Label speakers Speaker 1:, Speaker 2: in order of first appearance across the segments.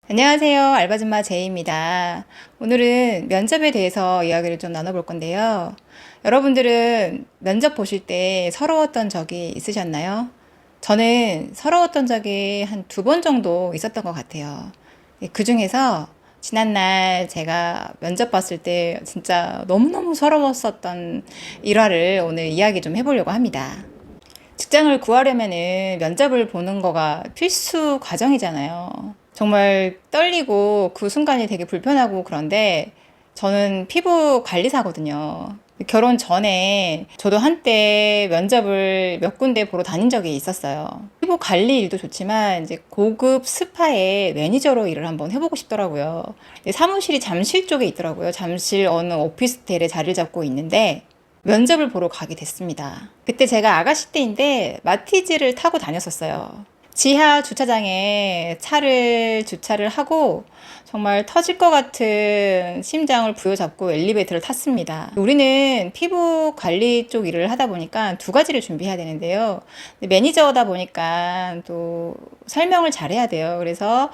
Speaker 1: 안녕하세요. 알바줌마 제이입니다. 오늘은 면접에 대해서 이야기를 좀 나눠볼 건데요. 여러분들은 면접 보실 때 서러웠던 적이 있으셨나요? 저는 서러웠던 적이 한 두 번 정도 있었던 것 같아요. 그 중에서 지난날 제가 면접 봤을 때 진짜 너무너무 서러웠었던 일화를 오늘 이야기 좀 해보려고 합니다. 직장을 구하려면은 면접을 보는 거가 필수 과정이잖아요. 정말 떨리고 그 순간이 되게 불편하고 그런데 저는 피부 관리사거든요. 결혼 전에 저도 한때 면접을 몇 군데 보러 다닌 적이 있었어요. 피부 관리 일도 좋지만 이제 고급 스파의 매니저로 일을 한번 해보고 싶더라고요. 사무실이 잠실 쪽에 있더라고요. 잠실 어느 오피스텔에 자리를 잡고 있는데 면접을 보러 가게 됐습니다. 그때 제가 아가씨 때인데 마티즈를 타고 다녔었어요. 지하 주차장에 차를 주차를 하고 정말 터질 것 같은 심장을 부여잡고 엘리베이터를 탔습니다. 우리는 피부 관리 쪽 일을 하다 보니까 두 가지를 준비해야 되는데요. 매니저다 보니까 또 설명을 잘해야 돼요. 그래서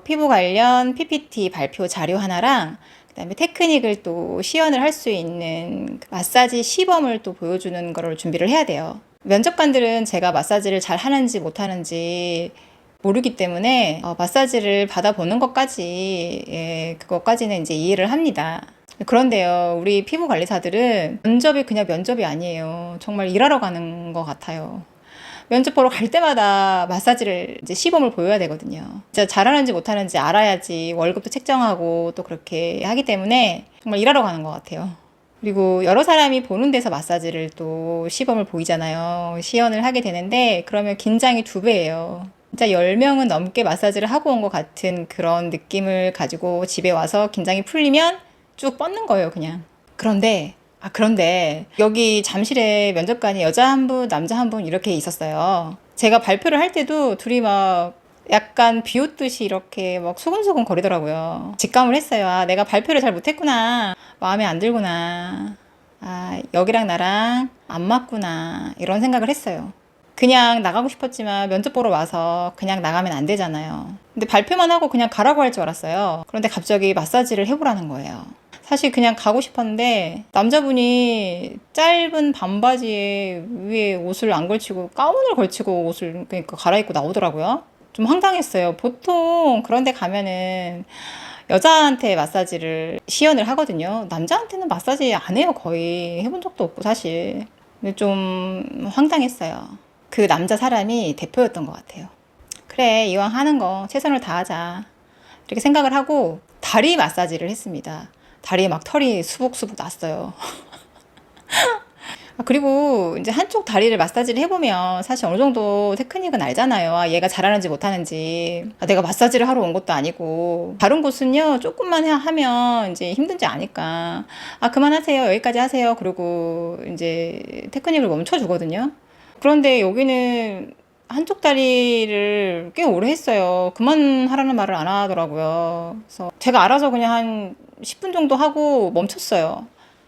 Speaker 1: 피부 관련 PPT 발표 자료 하나랑 그다음에 테크닉을 또 시연을 할 수 있는 마사지 시범을 또 보여주는 거를 준비를 해야 돼요. 면접관들은 제가 마사지를 잘 하는지 못하는지 모르기 때문에 마사지를 받아보는 것까지 그것까지는 이제 이해를 합니다. 그런데요, 우리 피부 관리사들은 면접이 그냥 면접이 아니에요. 정말 일하러 가는 것 같아요. 면접 보러 갈 때마다 마사지를 이제 시범을 보여야 되거든요. 진짜 잘하는지 못하는지 알아야지 월급도 책정하고 또 그렇게 하기 때문에 정말 일하러 가는 것 같아요. 그리고 여러 사람이 보는 데서 마사지를 또 시범을 보이잖아요. 시연을 하게 되는데 그러면 긴장이 두 배예요. 진짜 10명은 넘게 마사지를 하고 온 것 같은 그런 느낌을 가지고 집에 와서 긴장이 풀리면 쭉 뻗는 거예요, 그냥. 그런데 여기 잠실에 면접관이 여자 한 분, 남자 한 분 이렇게 있었어요. 제가 발표를 할 때도 둘이 막 약간 비웃듯이 이렇게 막 소곤소곤 거리더라고요. 직감을 했어요. 아, 내가 발표를 잘 못했구나. 마음에 안 들구나. 아, 여기랑 나랑 안 맞구나. 이런 생각을 했어요. 그냥 나가고 싶었지만 면접 보러 와서 그냥 나가면 안 되잖아요. 근데 발표만 하고 그냥 가라고 할 줄 알았어요. 그런데 갑자기 마사지를 해보라는 거예요. 사실 그냥 가고 싶었는데 남자분이 짧은 반바지에 위에 옷을 안 걸치고 가운을 걸치고 옷을 그러니까 갈아입고 나오더라고요. 좀 황당했어요. 보통 그런 데 가면은 여자한테 마사지를 시연을 하거든요. 남자한테는 마사지 안 해요. 거의 해본 적도 없고 사실. 근데 좀 황당했어요. 그 남자 사람이 대표였던 것 같아요. 그래, 이왕 하는 거 최선을 다하자. 이렇게 생각을 하고 다리 마사지를 했습니다. 다리에 막 털이 수북수북 났어요. 그리고 이제 한쪽 다리를 마사지를 해보면 사실 어느 정도 테크닉은 알잖아요. 아, 얘가 잘하는지 못하는지. 아, 내가 마사지를 하러 온 것도 아니고. 다른 곳은요, 조금만 하면 이제 힘든지 아니까. 아, 그만하세요. 여기까지 하세요. 그리고 이제 테크닉을 멈춰주거든요. 그런데 여기는 한쪽 다리를 꽤 오래 했어요. 그만하라는 말을 안 하더라고요. 그래서 제가 알아서 그냥 한 10분 정도 하고 멈췄어요.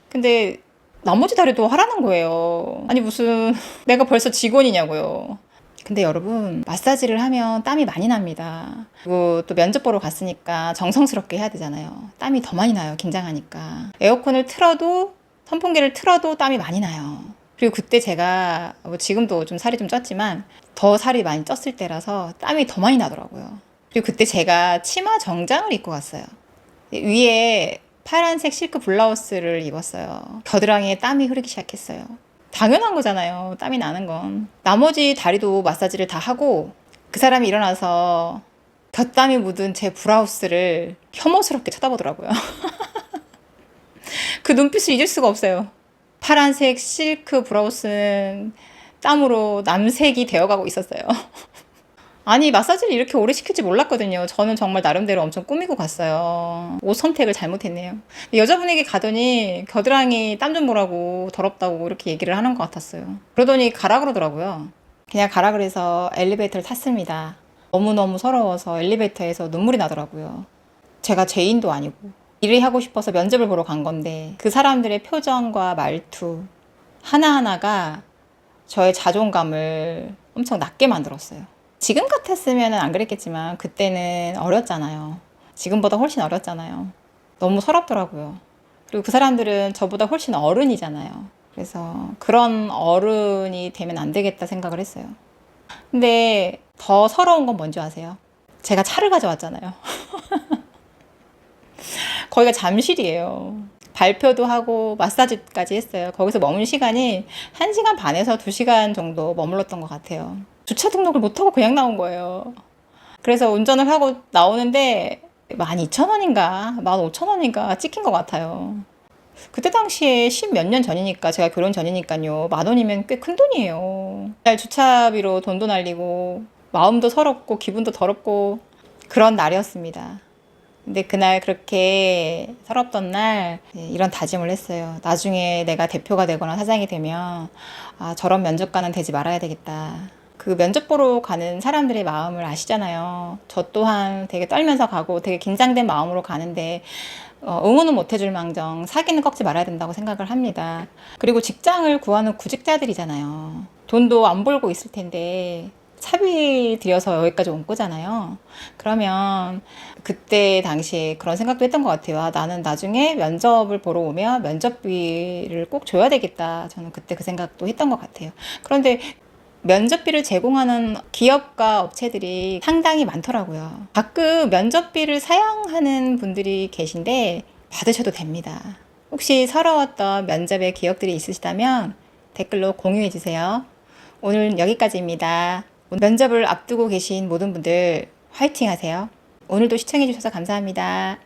Speaker 1: 근데 나머지 다리도 하라는 거예요. 아니 무슨 내가 벌써 직원이냐고요. 근데 여러분 마사지를 하면 땀이 많이 납니다. 그리고 또 면접 보러 갔으니까 정성스럽게 해야 되잖아요. 땀이 더 많이 나요. 긴장하니까. 에어컨을 틀어도 선풍기를 틀어도 땀이 많이 나요. 그리고 그때 제가 뭐 지금도 좀 살이 좀 쪘지만 더 살이 많이 쪘을 때라서 땀이 더 많이 나더라고요. 그리고 그때 제가 치마 정장을 입고 갔어요. 위에 파란색 실크 블라우스를 입었어요. 겨드랑이에 땀이 흐르기 시작했어요. 당연한 거잖아요. 땀이 나는 건. 나머지 다리도 마사지를 다 하고 그 사람이 일어나서 곁땀이 묻은 제 브라우스를 혐오스럽게 쳐다보더라고요. 그 눈빛을 잊을 수가 없어요. 파란색 실크 브라우스는 땀으로 남색이 되어가고 있었어요. 아니, 마사지를 이렇게 오래 시킬지 몰랐거든요. 저는 정말 나름대로 엄청 꾸미고 갔어요. 옷 선택을 잘못했네요. 여자분에게 가더니 겨드랑이 땀 좀 보라고 더럽다고 이렇게 얘기를 하는 것 같았어요. 그러더니 가라 그러더라고요. 그냥 가라 그래서 엘리베이터를 탔습니다. 너무너무 서러워서 엘리베이터에서 눈물이 나더라고요. 제가 죄인도 아니고 일을 하고 싶어서 면접을 보러 간 건데 그 사람들의 표정과 말투 하나하나가 저의 자존감을 엄청 낮게 만들었어요. 지금 같았으면 안 그랬겠지만 그때는 어렸잖아요. 지금보다 훨씬 어렸잖아요. 너무 서럽더라고요. 그리고 그 사람들은 저보다 훨씬 어른이잖아요. 그래서 그런 어른이 되면 안 되겠다 생각을 했어요. 근데 더 서러운 건 뭔지 아세요? 제가 차를 가져왔잖아요. 거기가 잠실이에요. 발표도 하고 마사지까지 했어요. 거기서 머문 시간이 1시간 반에서 2시간 정도 머물렀던 것 같아요. 주차 등록을 못하고 그냥 나온 거예요. 그래서 운전을 하고 나오는데 12,000원인가 15,000원인가 찍힌 것 같아요. 그때 당시에 10 몇 년 전이니까, 제가 결혼 전이니까요. 10,000원이면 꽤 큰 돈이에요. 날 주차비로 돈도 날리고 마음도 서럽고 기분도 더럽고 그런 날이었습니다. 근데 그날 그렇게 서럽던 날 이런 다짐을 했어요. 나중에 내가 대표가 되거나 사장이 되면 저런 면접관은 되지 말아야 되겠다. 그 면접 보러 가는 사람들의 마음을 아시잖아요. 저 또한 되게 떨면서 가고 되게 긴장된 마음으로 가는데 응원은 못 해줄 망정 사기는 꺾지 말아야 된다고 생각을 합니다. 그리고 직장을 구하는 구직자들이잖아요. 돈도 안 벌고 있을 텐데 차비 들여서 여기까지 온 거잖아요. 그러면 그때 당시에 그런 생각도 했던 것 같아요. 나는 나중에 면접을 보러 오면 면접비를 꼭 줘야 되겠다. 저는 그때 그 생각도 했던 것 같아요. 그런데 면접비를 제공하는 기업과 업체들이 상당히 많더라고요. 가끔 면접비를 사용하는 분들이 계신데 받으셔도 됩니다. 혹시 서러웠던 면접의 기억들이 있으시다면 댓글로 공유해 주세요. 오늘 여기까지입니다. 면접을 앞두고 계신 모든 분들 화이팅 하세요. 오늘도 시청해 주셔서 감사합니다.